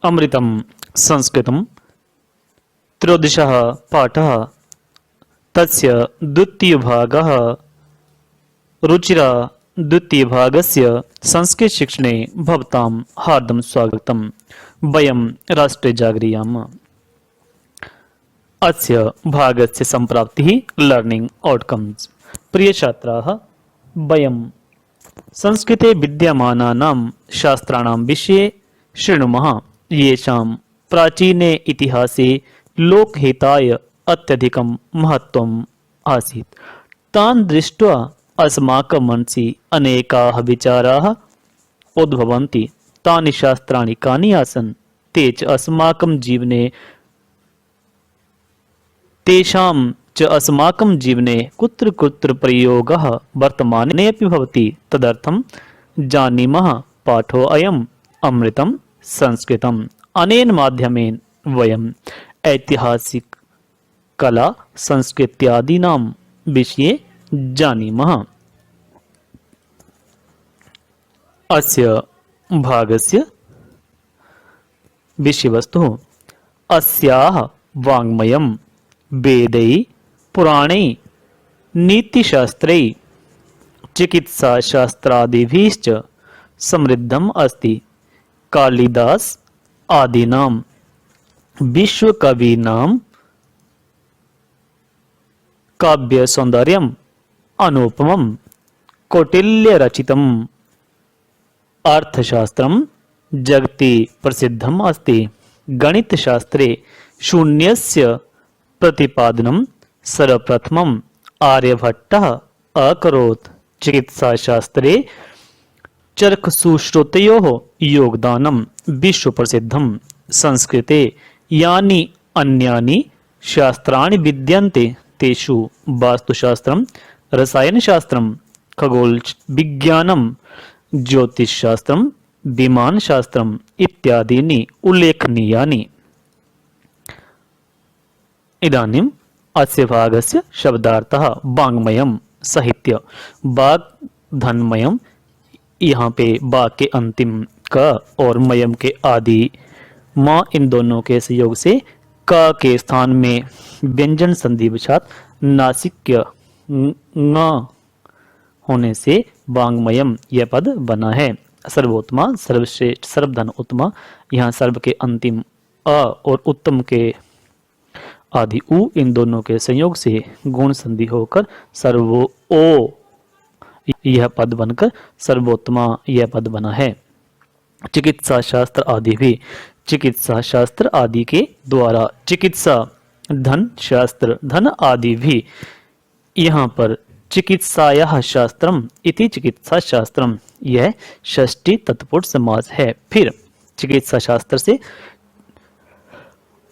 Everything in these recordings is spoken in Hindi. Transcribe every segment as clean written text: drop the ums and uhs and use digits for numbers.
अमृतं संस्कृतं त्रयोदशः पाठः तस्य द्वितीयभागः रुचिरा द्वितीयभागस्य संस्कृतशिक्षणे भवतां हार्दं स्वागतं। वयं राष्ट्रे जागरियाम। अस्य भागस्य सम्प्राप्तिः लर्निंग आउटकम्स। प्रिय छात्राः, वयं संस्कृते विद्यमानानां शास्त्राणां विषये शृणुमः, येषां प्राचीने इतिहासे लोकहिताय अत्यधिकं महत्त्वम् आसीत्। तान् दृष्ट्वा अस्माकं मनसि अनेकाः विचाराः उद्भवन्ति। तानि शास्त्राणि कानि आसन्, ते च अस्माकं जीवने तेषां च अस्माकं जीवने कुत्र कुत्र प्रयोगः वर्तमाने अपि भवति। तदर्थं जानीमः पाठोऽयम् अमृतं संस्कृतम्। अनेन माध्यमेन वयम् ऐतिहासिक कला संस्कृत्यादीनां विषये जानीमः। अस्य भागस्य विषयवस्तुः अस्याः वाङ्मयं वेदैः पुराणैः नीतिशास्त्रैः चिकित्साशास्त्रादिभिश्च समृद्धम् अस्ति। कालिदास आदीनां विश्वकवीनां काव्यसौन्दर्यम् अनुपमम्। कौटिल्यरचितम् अर्थशास्त्रं जगति प्रसिद्धम् अस्ति। गणितशास्त्रे शून्यस्य प्रतिपादनं सर्वप्रथमम् आर्यभट्टः अकरोत्। चिकित्साशास्त्रे चरकसूत्रयोः योगदानं विश्वप्रसिद्धम्। संस्कृते यानि अन्यानि शास्त्राणि विद्यन्ते तेषु वास्तुशास्त्रं, रसायनशास्त्रं, खगोलविज्ञानं, ज्योतिषशास्त्रं, विमानशास्त्रम् इत्यादीनि उल्लेखनीयानि। इदानीम् अस्य भागस्य शब्दार्थः वाङ्मयं साहित्य। वाग् धनमयम, यहाँ पे बा के अंतिम क और मयम के आदि माँ, इन दोनों के सहयोग से क के स्थान में व्यंजन संधि वशात नासिक्य न होने से वाङ्मयम यह पद बना है। सर्वोत्तमा, सर्वश्रेष्ठ, सर्वधन उत्तमा, यहाँ सर्व के अंतिम अ और उत्तम के आदि उ, इन दोनों के संयोग से गुण संधि होकर सर्वो ओ यह पद बनकर सर्वोत्तमा यह पद बना है। चिकित्सा शास्त्र आदि भी, चिकित्सा शास्त्र आदि के द्वारा चिकित्सा, धन शास्त्र, धन आदि भी। यहाँ पर चिकित्सायाः शास्त्रम इति चिकित्सा शास्त्रम, यह षष्ठी तत्पुरुष समास है। फिर चिकित्सा शास्त्र से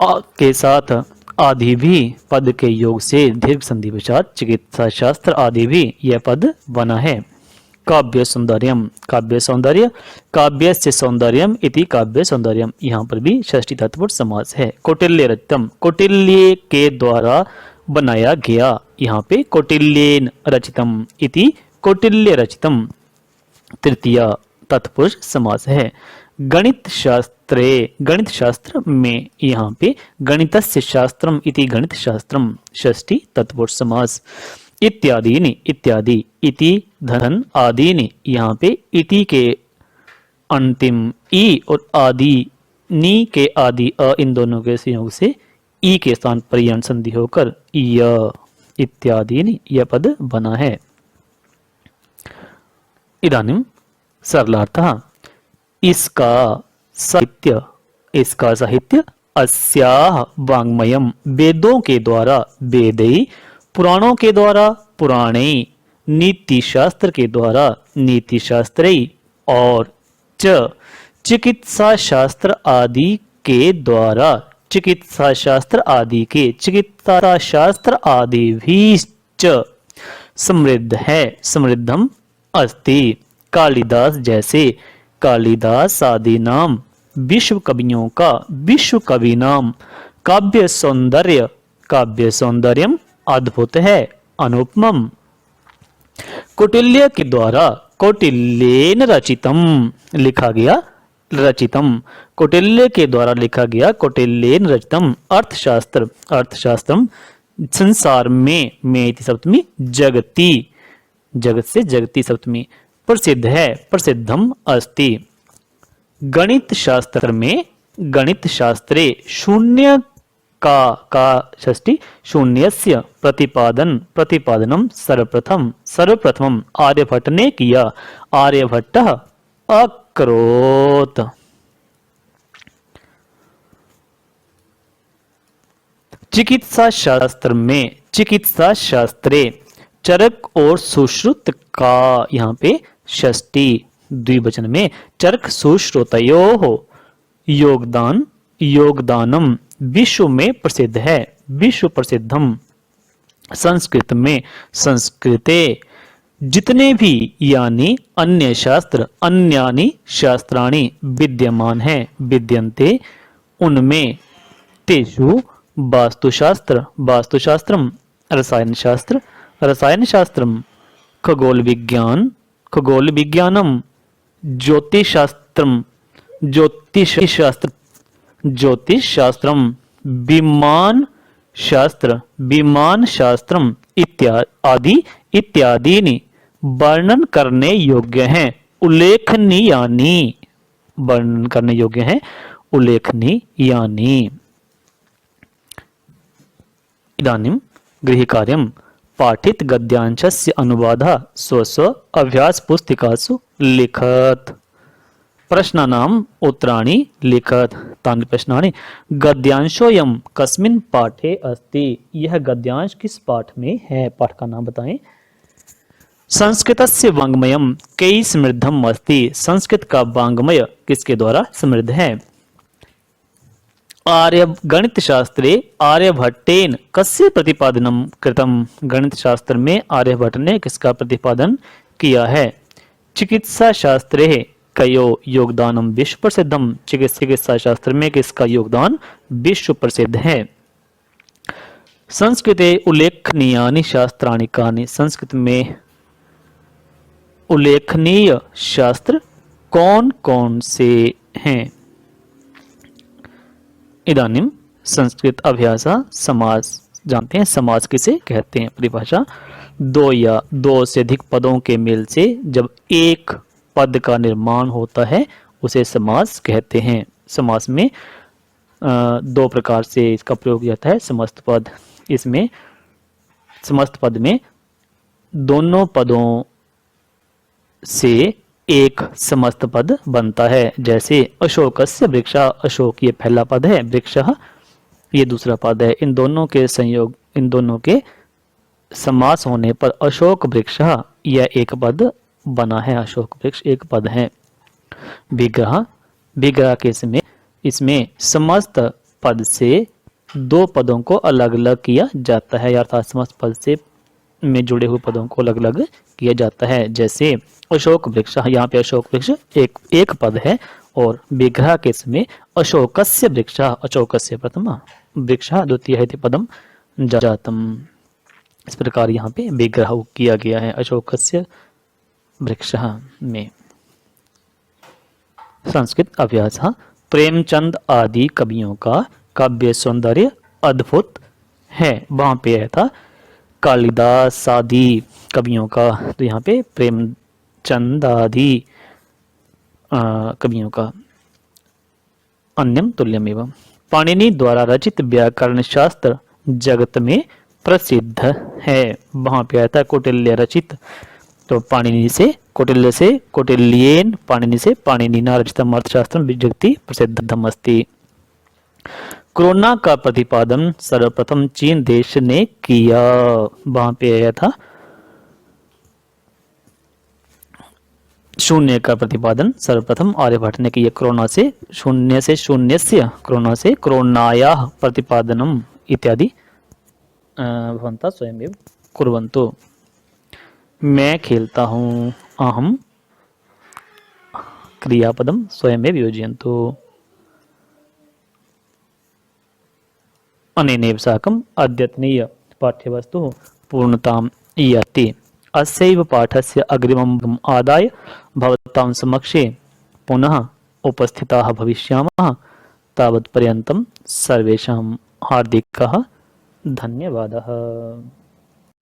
के साथ आदि भी पद के योग से दीर्घ संधि वशात चिकित्सा शास्त्र आदि भी यह पद बना है। काव्य सौंदर्यम, काव्य सौंदर्य, काव्यस्य सौंदर्यम इति काव्य सौंदर्यम, यहाँ पर भी षष्ठी तत्पुरुष समास है। कौटिल्य रचितम, कौटिल्य के द्वारा बनाया गया, यहाँ पे कौटिल्येन रचितम इति कौटिल्य रचितम तृतीया तत्पुरुष समास है। गणित शास्त्रे, गणित शास्त्र में यहाँ पे गणितस्य शास्त्रम इति गणित शास्त्रम षष्ठी तत्पुरुष समास। इत्यादीनि, इत्यादि, इति धन आदीनि, यहाँ पे इति के अंतिम ई और आदि नी के आदि अ, इन दोनों के संयोग से ई के स्थान पर यण संधि होकर य इत्यादीनि यह पद बना है। इदानीं सरलार्थः इसका साहित्य, इसका साहित्य अस्याः वाङ्मयम, वेदों के द्वारा वेदै, पुराणों के द्वारा पुराणे, नीति शास्त्र के द्वारा नीति शास्त्रै और चिकित्सा शास्त्र आदि के द्वारा चिकित्सा शास्त्र आदि के चिकित्सा शास्त्र आदि भी समृद्ध है, समृद्धम अस्ति। कालिदास जैसे कालिदास आदि नाम विश्व कवियों का, विश्व कवि नाम काव्य सौंदर्य, काव्य सौंदर्यम अद्भुत है, अनुपमम। कौटिल्य के द्वारा कौटिल्येन रचितम लिखा गया रचितम, कौटिल्य के द्वारा लिखा गया, कौटिल्येन रचितम अर्थशास्त्र, अर्थशास्त्रम संसार में इति सप्तमी, जगति, जगत से जगति सप्तमी, प्रसिद्ध है, प्रसिद्धम अस्ति। गणित शास्त्र में, गणित शास्त्रे शून्य का षष्ठी, शून्यस्य प्रतिपादन, प्रतिपादनम सर्वप्रथम, सर्वप्रथम आर्यभट्ट ने किया, आर्यभट्टः अकरोत्। चिकित्सा शास्त्र में, चिकित्सा शास्त्रे चरक और सुश्रुत का, यहाँ पे षष्ठी द्विवचन में, चरक सुश्रुतयोः योगदान, योगदानम विश्व में प्रसिद्ध है, विश्व प्रसिद्धम। संस्कृत में, संस्कृते जितने भी यानी अन्य शास्त्र, अन्यानि शास्त्राणि विद्यमान हैं, विद्यन्ते उनमें, तेषु वास्तुशास्त्र, वास्तुशास्त्रम, रसायन शास्त्र, रसायन शास्त्रम, खगोल विज्ञान, खगोल विज्ञानम, ज्योतिष शास्त्रम, ज्योतिष शास्त्र, ज्योतिष शास्त्रम, विमान शास्त्र, विमान शास्त्रम इत्यादि, इत्यादि वर्णन करने योग्य हैं, उल्लेखनीयानि, वर्णन करने योग्य हैं, उल्लेखनीयानि। इदानीं गृहकार्यं, पाठित गद्यांशस्य अनुवादः स्वस्व अभ्यास पुस्तिकासु लिखत। प्रश्नानाम् उत्तराणि लिखत। तानि प्रश्नानि, गद्यांशोऽयं कस्मिन् पाठे अस्ति, यह गद्यांश किस पाठ में है, पाठ का नाम बताएं। संस्कृतस्य वाङ्मयं कई समृद्धम अस्ति, संस्कृत का वाङ्मय किसके द्वारा समृद्ध है। आर्य गणित शास्त्रे आर्यभट्टेन कस्य प्रतिपादनम कृतम, गणित शास्त्र में आर्यभट्ट ने किसका प्रतिपादन किया है। चिकित्सा शास्त्रे कयो योगदानम विश्व प्रसिद्धम, चिकित्सा शास्त्र में किसका योगदान विश्व प्रसिद्ध है। संस्कृते उल्लेखनीयानि शास्त्राणि कानि, संस्कृत में उल्लेखनीय शास्त्र कौन कौन से हैं। इदानीं संस्कृत अभ्यास, समास जानते हैं, समास किसे कहते हैं। परिभाषा, दो या दो से अधिक पदों के मेल से जब एक पद का निर्माण होता है उसे समास कहते हैं। समास में दो प्रकार से इसका प्रयोग किया जाता है। समस्त पद, इसमें समस्त पद में दोनों पदों से एक समस्त पद बनता है। जैसे अशोकस्य वृक्षा, अशोक ये पहला पद है, वृक्षः ये दूसरा पद है। इन दोनों के संयोग, इन दोनों के समास होने पर अशोक वृक्षः यह एक पद बना है, अशोक वृक्ष एक पद है। विग्रह, विग्रह के इसमें समस्त पद से दो पदों को अलग अलग किया जाता है, अर्थात समस्त पद से में जुड़े हुए पदों को अलग अलग किया जाता है। जैसे अशोक वृक्ष, यहाँ पे अशोक वृक्ष एक पद है, और विग्रह के समय अशोकस्य वृक्ष, अशोकस्य प्रथम वृक्ष द्वितीय पदम जातम। इस प्रकार यहाँ पे विग्रह किया गया है अशोकस्य वृक्ष में। संस्कृत अभ्यास, प्रेमचंद आदि कवियों का काव्य सौंदर्य अद्भुत है। वहां पे आया था कालिदास आदि कवियों का, तो यहाँ पे प्रेमचंद आदि कवियों का। अन्यम तुल्यमेव, पाणिनि द्वारा रचित व्याकरण शास्त्र जगत में प्रसिद्ध है। वहां पे आया था कौटिल्य रचित, तो पाणिनि से कौटिल्य से कौटिल्येन, पाणिनि से पाणिनिना रचितम अर्थशास्त्रम जगति प्रसिद्धम अस्ति। कोरोना का प्रतिपादन सर्वप्रथम चीन देश ने किया। वहां पे आया था शून्य का प्रतिपादन सर्वप्रथम आर्यभट्ट ने किया। कोरोना से शून्यस्य, कोरोना से कोरोनायाः प्रतिपादनम इत्यादि भवन्तः स्वयमेव कुर्वन्तु। मैं खेलता हूँ, अहम क्रियापदम स्वयमेव योजयन्तु। अनेनैव साकम् अद्यतनीय पाठ्यवस्तु पूर्णतां याति। अस्यैव पाठस्य अग्रिमम् आदाय भवतां समक्षे पुनः उपस्थिताः भविष्यामः। तावत्पर्यन्तं सर्वेषां हार्दिकः धन्यवादः।